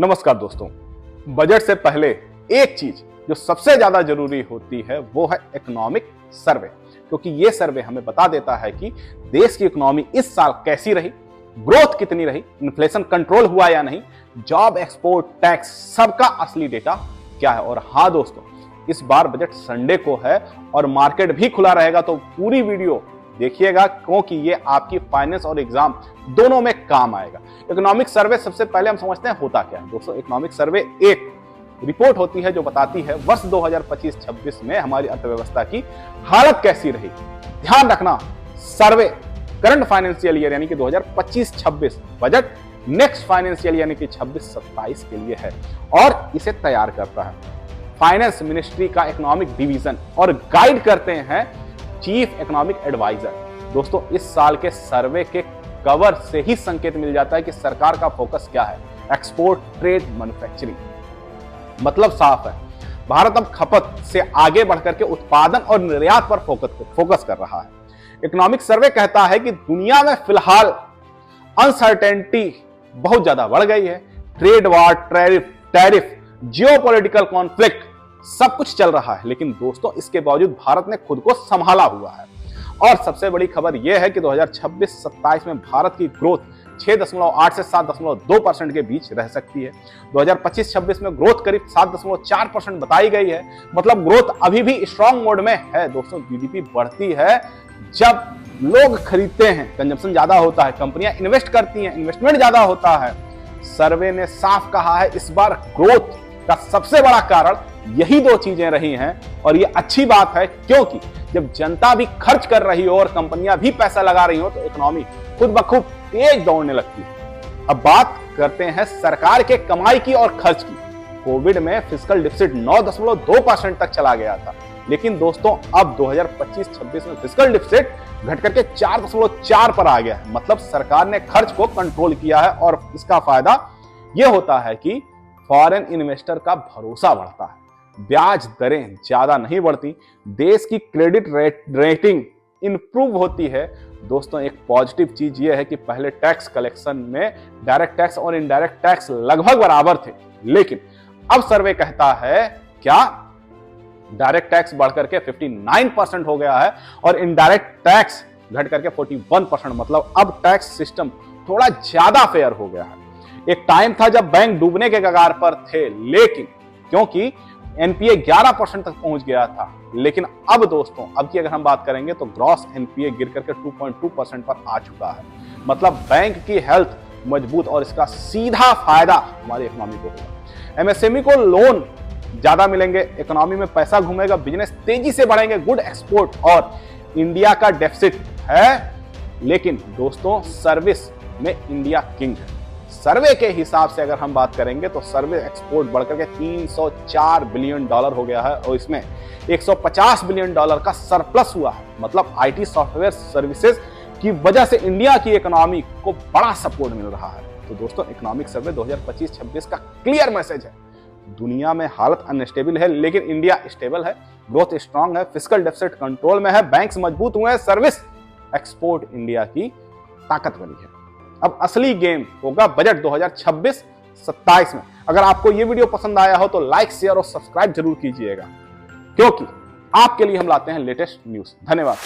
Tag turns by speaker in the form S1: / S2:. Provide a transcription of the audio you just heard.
S1: नमस्कार दोस्तों, बजट से पहले एक चीज जो सबसे ज्यादा जरूरी होती है वो है इकोनॉमिक सर्वे, क्योंकि ये सर्वे हमें बता देता है कि देश की इकोनॉमी इस साल कैसी रही, ग्रोथ कितनी रही, इन्फ्लेशन कंट्रोल हुआ या नहीं, जॉब, एक्सपोर्ट, टैक्स, सबका असली डेटा क्या है। और हाँ दोस्तों, इस बार बजट संडे को है और मार्केट भी खुला रहेगा, तो पूरी वीडियो देखिएगा क्योंकि ये आपकी फाइनेंस और एग्जाम दोनों में काम आएगा। इकोनॉमिक सर्वे सबसे पहले हम समझते हैं होता क्या है। दोस्तों, इकोनॉमिक सर्वे एक रिपोर्ट होती है जो बताती है वर्ष 2025-26 में हमारी अर्थव्यवस्था की हालत कैसी रही। ध्यान रखना, सर्वे करंट फाइनेंशियल ईयर यानी कि 2025-26, बजट नेक्स्ट फाइनेंशियल यानी कि 26-27 के लिए है और इसे तैयार करता है फाइनेंस मिनिस्ट्री का इकोनॉमिक डिवीजन और गाइड करते हैं चीफ इकोनॉमिक एडवाइजर। दोस्तों, इस साल के सर्वे के कवर से ही संकेत मिल जाता है कि सरकार का फोकस क्या है। एक्सपोर्ट, ट्रेड, मैन्युफैक्चरिंग, मतलब साफ है, भारत अब खपत से आगे बढ़कर के उत्पादन और निर्यात पर फोकस कर रहा है। इकोनॉमिक सर्वे कहता है कि दुनिया में फिलहाल अनसर्टेनिटी बहुत ज्यादा बढ़ गई है। Trade war, tariff, geopolitical conflict सब कुछ चल रहा है, लेकिन दोस्तों इसके बावजूद भारत ने खुद को संभाला हुआ है। और सबसे बड़ी खबर यह है कि 2026-27 में भारत की ग्रोथ 6.8 से 7.2% के बीच रह सकती है। 2025-26 में ग्रोथ करीब 7.4% बताई गई है, मतलब ग्रोथ अभी भी स्ट्रॉन्ग मोड में है। दोस्तों, जीडीपी बढ़ती है जब लोग खरीदते हैं, कंजम्पशन ज्यादा होता है, कंपनियां इन्वेस्ट करती हैं, इन्वेस्टमेंट ज्यादा होता है। सर्वे ने साफ कहा है इस बार ग्रोथ का सबसे बड़ा कारण यही दो चीजें रही हैं और ये अच्छी बात है, क्योंकि जब जनता भी खर्च कर रही हो और कंपनियां भी पैसा लगा रही हो तो इकोनॉमी खुद ब खुद तेज दौड़ने लगती है। अब बात करते हैं सरकार के कमाई की और खर्च की। कोविड में फिस्कल डिफिसिट 9.2% तक चला गया था, लेकिन दोस्तों अब 2025-26 में फिस्कल डिफिसिट घट करके 4.4 पर आ गया है। मतलब सरकार ने खर्च को कंट्रोल किया है और इसका फायदा यह होता है कि फॉरेन इन्वेस्टर का भरोसा बढ़ता है, ब्याज दरें ज्यादा नहीं बढ़ती, देश की क्रेडिट रेटिंग इंप्रूव होती है। दोस्तों, एक पॉजिटिव चीज यह है कि पहले टैक्स कलेक्शन में डायरेक्ट टैक्स और इनडायरेक्ट टैक्स लगभग बराबर थे, लेकिन अब सर्वे कहता है क्या डायरेक्ट टैक्स बढ़कर के 59% हो गया है और इनडायरेक्ट टैक्स घट करके 41%। मतलब अब टैक्स सिस्टम थोड़ा ज्यादा फेयर हो गया है। एक टाइम था जब बैंक डूबने के कगार पर थे, लेकिन क्योंकि एनपीए 11% तक पहुंच गया था, लेकिन अब दोस्तों अब की अगर हम बात करेंगे तो ग्रॉस एनपीए गिर करके 2.2% पर आ चुका है। मतलब बैंक की हेल्थ मजबूत और इसका सीधा फायदा हमारी इकोनॉमी को होगा। एमएसएमई को लोन ज्यादा मिलेंगे, इकोनॉमी में पैसा घूमेगा, बिजनेस तेजी से बढ़ेंगे, गुड एक्सपोर्ट। और इंडिया का डेफिसिट है, लेकिन दोस्तों सर्विस में इंडिया किंग है। सर्वे के हिसाब से अगर हम बात करेंगे तो सर्विस एक्सपोर्ट बढ़कर के $304 बिलियन हो गया है और इसमें $150 बिलियन का सरप्लस हुआ है। मतलब आईटी सॉफ्टवेयर सर्विसेज की वजह से इंडिया की इकोनॉमी को बड़ा सपोर्ट मिल रहा है। तो दोस्तों, इकोनॉमिक सर्वे 2025-26 का क्लियर मैसेज है, दुनिया में हालत अनस्टेबल है लेकिन इंडिया स्टेबल है, ग्रोथ स्ट्रांग है, फिस्कल डेफिसिट कंट्रोल में है, बैंक्स मजबूत हुए हैं, सर्विस एक्सपोर्ट इंडिया की ताकत बनी है। अब असली गेम होगा बजट 2026-27 में। अगर आपको यह वीडियो पसंद आया हो तो लाइक, शेयर और सब्सक्राइब जरूर कीजिएगा, क्योंकि आपके लिए हम लाते हैं लेटेस्ट न्यूज। धन्यवाद।